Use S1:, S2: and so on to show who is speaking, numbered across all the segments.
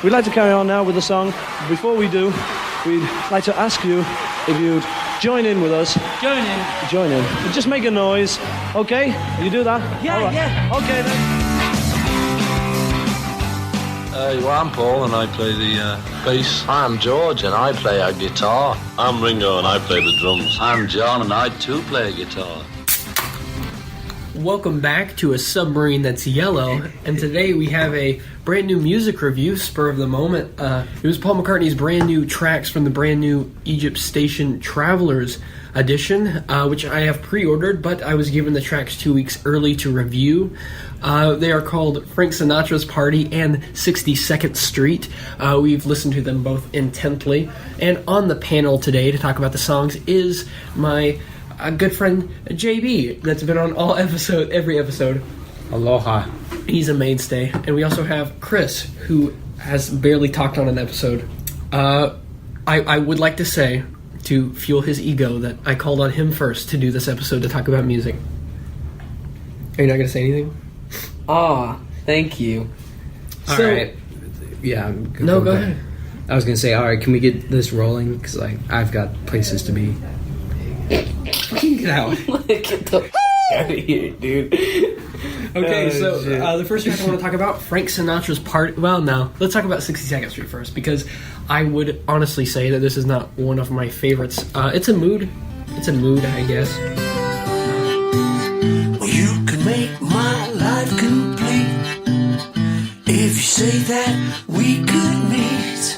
S1: we'd like to carry on now with the song. Before we do, we'd like to ask you if you'd join in with us. Join in. Just make a noise, okay? You do that?
S2: Yeah,
S1: right.
S2: yeah.
S1: Okay then.
S3: Well, I'm Paul and I play the bass.
S4: I'm George and I play a guitar.
S3: I'm Ringo and I play the drums.
S4: I'm John and I too play a guitar.
S2: Welcome back to A Submarine That's Yellow, and today we have a brand new music review, spur of the moment. It was Paul McCartney's brand new tracks from the brand new Egypt Station Travelers edition, which I have pre-ordered, but I was given the tracks 2 weeks early to review. They are called Frank Sinatra's Party and 62nd Street. We've listened to them both intently, and on the panel today to talk about the songs is my good friend JB, that's been on every episode.
S5: Aloha.
S2: He's a mainstay. And we also have Chris, who has barely talked on an episode. I would like to say, to fuel his ego, that I called on him first to do this episode to talk about music. Are you not going to say anything?
S5: Thank you.
S2: So,
S5: Alright. Yeah.
S2: No, go ahead.
S5: I was going to say, alright, can we get this rolling? Because I've got places to be. Get out.
S2: Get the out of here, dude. Okay, so the first track I want to talk about, Frank Sinatra's Party. Well, no, let's talk about 62nd Street first, because I would honestly say that this is not one of my favorites. It's a mood. It's a mood, I guess.
S6: Well, you can make my life complete if you say that we could meet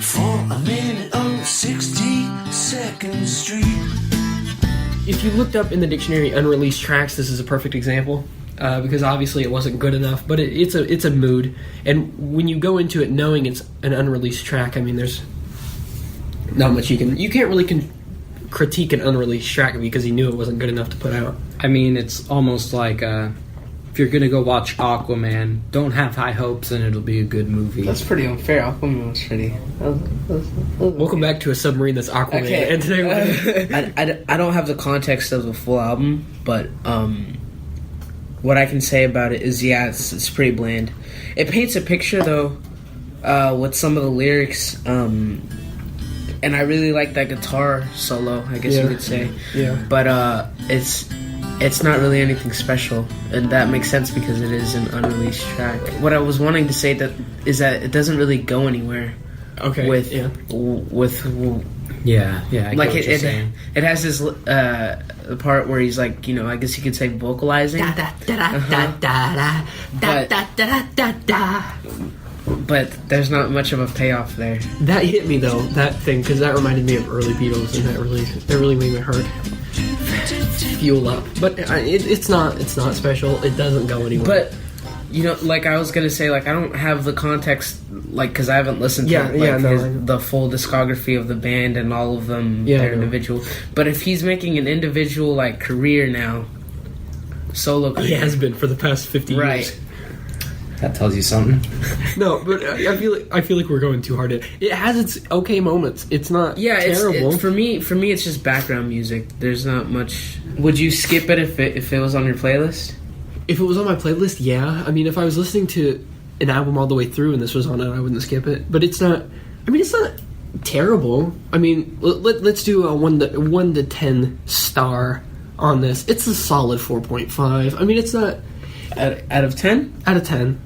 S6: for a minute on 62nd Street.
S2: If you looked up in the dictionary unreleased tracks, this is a perfect example, because obviously it wasn't good enough, but it's a mood, and when you go into it knowing it's an unreleased track, I mean, there's not much you can't really critique an unreleased track because he knew it wasn't good enough to put out.
S5: I mean, it's almost like if you're going to go watch Aquaman, don't have high hopes and it'll be a good movie.
S7: That's pretty unfair. Aquaman was pretty.
S2: Welcome back to A Submarine That's Aquaman.
S7: Okay.
S2: And today
S7: I don't have the context of the full album, but what I can say about it is, yeah, it's pretty bland. It paints a picture, though, with some of the lyrics, and I really like that guitar solo, I guess you could say.
S2: Yeah.
S7: But it's not really anything special, and that makes sense because it is an unreleased track. What I was wanting to say is that it doesn't really go anywhere.
S2: Okay.
S7: With
S5: yeah, I
S7: like
S5: get what you're saying.
S7: it has this part where he's like, I guess you could say vocalizing. But there's not much of a payoff there.
S2: That hit me though, that thing, because that reminded me of early Beatles, and that really made my heart fuel up. But it's not special. It doesn't go anywhere.
S7: But like I was gonna say, like I don't have the context, like because I haven't listened to the full discography of the band and all of them their individual. But if he's making an individual like career now, solo career,
S2: he has been for the past 50 years.
S7: Right.
S5: That tells you something.
S2: No, but I feel like we're going too hard. It has its okay moments. It's not terrible.
S7: For me, it's just background music. There's not much. Would you skip it if it was on your playlist?
S2: If it was on my playlist, yeah. I mean, if I was listening to an album all the way through and this was on it, I wouldn't skip it. But it's not. I mean, it's not terrible. I mean, let's do a 1 to 10 star on this. It's a solid 4.5. I mean, it's not
S7: out of 10.
S2: Out of 10.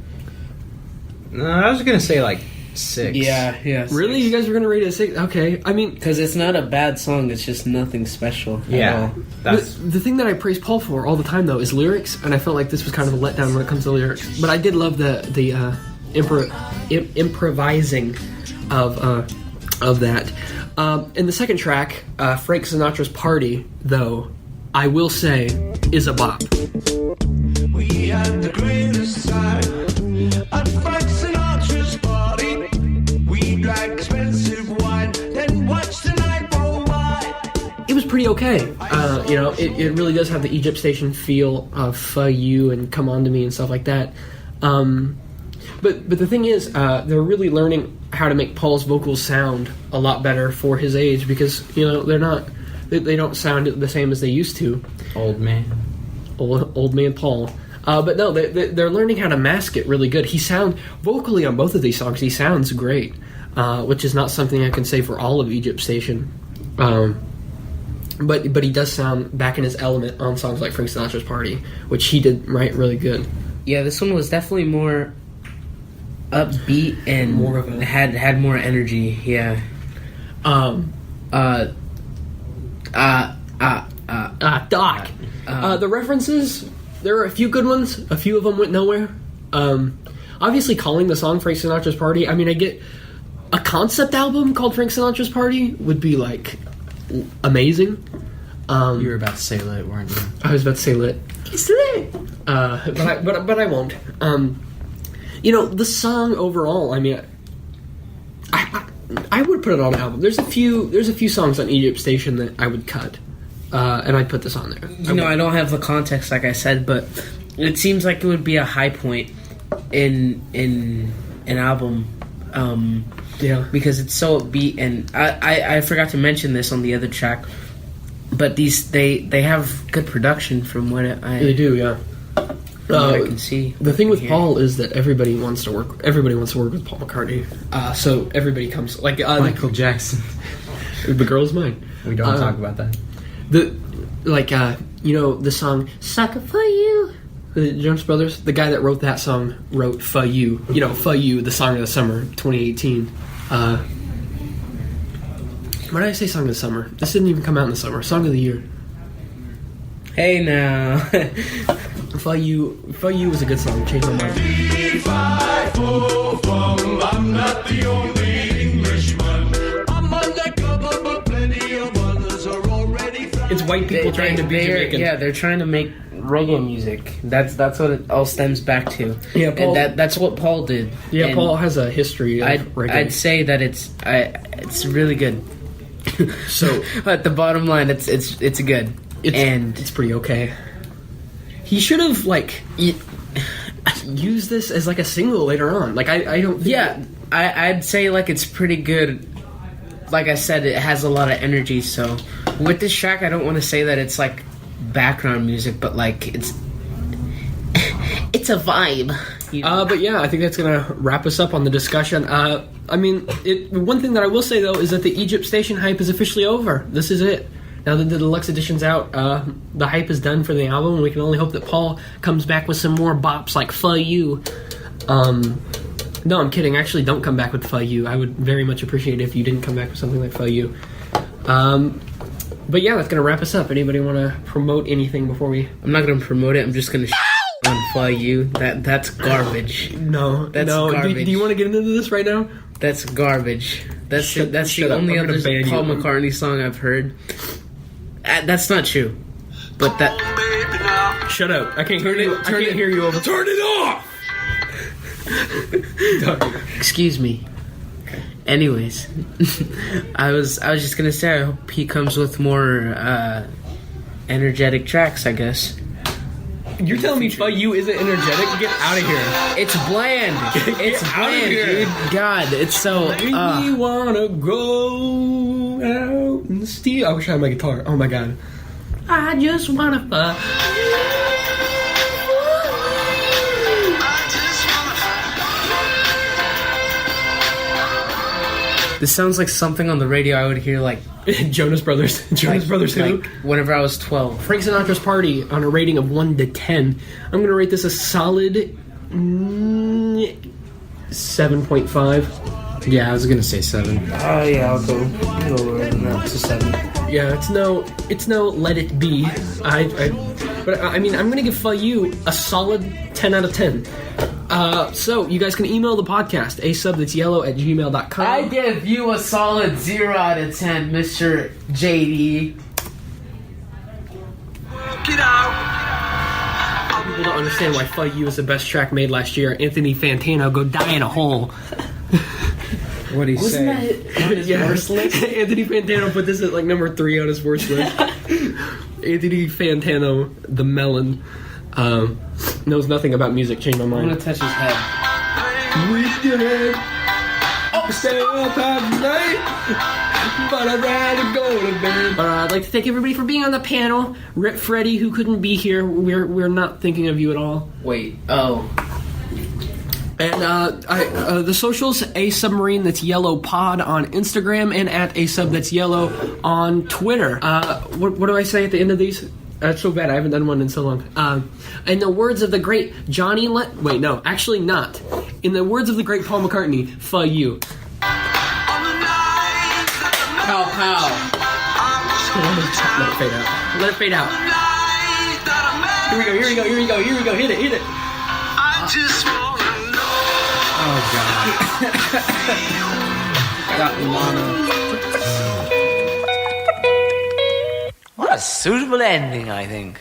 S5: No, I was going to say like 6.
S7: Yeah.
S2: Really?
S7: 6.
S2: You guys are going to rate it a 6? Okay. I mean,
S7: because it's not a bad song. It's just nothing special.
S5: Yeah.
S2: The thing that I praise Paul for all the time, though, is lyrics, and I felt like this was kind of a letdown when it comes to lyrics. But I did love the improvising of that. In the second track, Frank Sinatra's Party, though, I will say, is a bop.
S6: We had the greatest time at Frank Sinatra's party. We drank expensive wine, then watched the night roll by.
S2: It was pretty okay. It really does have the Egypt Station feel of You and Come On To Me and stuff like that. But the thing is, they're really learning how to make Paul's vocals sound a lot better for his age, because they don't sound the same as they used to.
S5: Old man
S2: Paul. But no, they're learning how to mask it really good. Vocally on both of these songs, he sounds great, which is not something I can say for all of Egypt Station. But he does sound back in his element on songs like Frank Sinatra's Party, which he did really good.
S7: Yeah, this one was definitely more upbeat and
S2: More of a-
S7: had more energy. Yeah.
S2: Doc. The references, there are a few good ones. A few of them went nowhere. Obviously, calling the song Frank Sinatra's Party, I mean, I get a concept album called Frank Sinatra's Party would be, like, amazing.
S5: You were about to say lit, weren't you?
S2: I was about to say lit. It's lit! But I won't. The song overall, I mean, I would put it on an album. There's a few songs on Egypt Station that I would cut, and I'd put this on there.
S7: I don't have the context, like I said, but it seems like it would be a high point in an album.
S2: Yeah,
S7: because it's so upbeat, and I forgot to mention this on the other track, but they have good production from what
S2: they do. Yeah.
S7: I can see.
S2: The thing with Paul is that everybody wants to work with Paul McCartney. So everybody comes like
S5: Michael Jackson.
S2: The girl's mine.
S5: We don't talk about that.
S2: The song "Sucker for You," the Jonas Brothers. The guy that wrote that song wrote "For You." "For You," the song of the summer, 2018. Why did I say song of the summer? This didn't even come out in the summer. Song of the year.
S7: Hey now.
S2: For You was a good song. Changed my mind.
S6: I'm not the only Englishman. I'm undercover, but plenty of others are already found.
S2: It's white people trying to be Jamaican.
S7: Yeah, they're trying to make reggae music. That's what it all stems back to.
S2: Yeah, Paul,
S7: and that's what Paul did.
S2: Yeah,
S7: and
S2: Paul has a history of reggae.
S7: I'd say that it's really good.
S2: So,
S7: at the bottom line, it's good.
S2: It's pretty okay. He should have used this as like a single later on. Like I don't. Think
S7: I'd say like it's pretty good. Like I said, it has a lot of energy. So with this track, I don't want to say that it's like background music, but like it's a vibe.
S2: But yeah, I think that's gonna wrap us up on the discussion. I mean, one thing that I will say though is that the Egypt Station hype is officially over. This is it. Now that the deluxe edition's out, the hype is done for the album, and we can only hope that Paul comes back with some more bops like "For You." No, I'm kidding. Actually, don't come back with "For You." I would very much appreciate it if you didn't come back with something like "For You." But yeah, that's going to wrap us up. Anybody want to promote anything before we...
S7: I'm not going to promote it. I'm just going to on "For You." That's garbage.
S2: No.
S7: Garbage.
S2: Do you want to get into this right now?
S7: That's garbage. That's
S2: Shut
S7: the
S2: up.
S7: only
S2: I'm
S7: other
S2: gonna ban
S7: Paul
S2: you.
S7: McCartney song I've heard. That's not true. But that...
S2: Shut up. I can't hear you. I can't hear you over... Turn it off!
S7: Excuse me. Anyways, I was just gonna say I hope he comes with more energetic tracks. I guess
S2: You're telling me "For You" isn't energetic? Get out of here.
S7: it's bland. It's
S2: out of
S7: bland,
S2: here.
S7: dude. God, it's so.
S2: We wanna go out and steal. I wish I had my guitar. Oh my god. I just wanna fuck.
S7: This sounds like something on the radio I would hear like
S2: Jonas Brothers. Jonas Brothers who?
S7: like whenever I was 12.
S2: Frank Sinatra's Party on a rating of 1 to 10. I'm gonna rate this a solid 7.5.
S5: Yeah, I was gonna say 7.
S7: Oh yeah, I'll go lower than that to 7.
S2: Yeah, it's no Let It Be. But I mean, I'm gonna give "For You" a solid 10 out of 10. So you guys can email the podcast asub@gmail.com.
S7: I give you a solid 0 out of 10, Mr. JD.
S6: Get out.
S2: People don't understand why "For You" is the best track made last year. Anthony Fantano, go die in a hole.
S5: What'd he
S7: Wasn't
S5: say?
S7: that on his worst list?
S2: Anthony Fantano put this at like number 3 on his worst list. Anthony Fantano, the melon, knows nothing about music. Changed my
S7: I'm
S2: mind.
S7: gonna touch his head.
S2: Stay up at night, but I'd rather go to bed. I'd like to thank everybody for being on the panel. Rip Freddy, who couldn't be here. We're not thinking of you at all.
S7: Wait. Oh.
S2: And the socials, A Submarine That's Yellow Pod on Instagram, and at A Sub That's Yellow on Twitter. What do I say at the end of these? That's so bad. I haven't done one in so long. In the words of the great Johnny... Wait, no. Actually not. In the words of the great Paul McCartney, fuck you.
S7: Pow, pow.
S2: Let it fade out. Let it fade out. Here we go, here we go, here we go, here we go. Hit it, hit it.
S5: Oh, God. Got mono.
S4: What a suitable ending, I think.